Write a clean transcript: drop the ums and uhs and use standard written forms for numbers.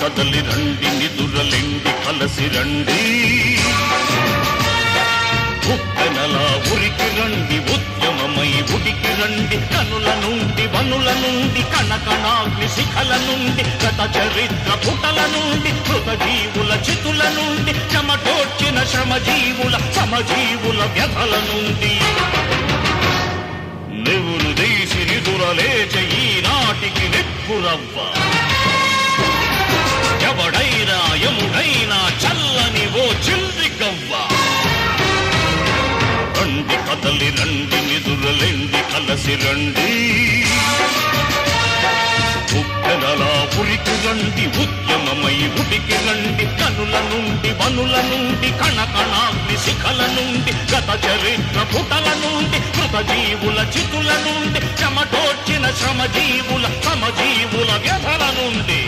కదలి రండి నిదురలెండి కలసి రండి ఉప్పెనలా ఉరికి రండి ఉద్యమమై ఉడికి రండి కనుల నుండి వనుల నుండి కణకణాగ్ని శిఖల నుండి గత చరిత్ర పుటల నుండి కృతజీవుల చితుల నుండి చెమటోడ్చిన శ్రమజీవుల సమజీవుల వ్యధల నుండి నెవురు దేశి నిదురలేచ ఈనాటికి నిప్పురవ్వ ఎవడైనా యముడైనా చల్లని ఓ చిల్లి గవ్వ రండి కదలి రండి నిదురలెండి కలసి రండి ఉప్పెనలా ఉరికి రండి ఉద్యమమై ఉడికి రండి కనుల నుండి వనుల నుండి కణకణాగ్ని శిఖల నుండి గత చరిత్ర పుటల నుండి కృతజీవుల చితుల నుండి చెమటోడ్చిన శ్రమజీవుల సమజీవుల వ్యధల నుండి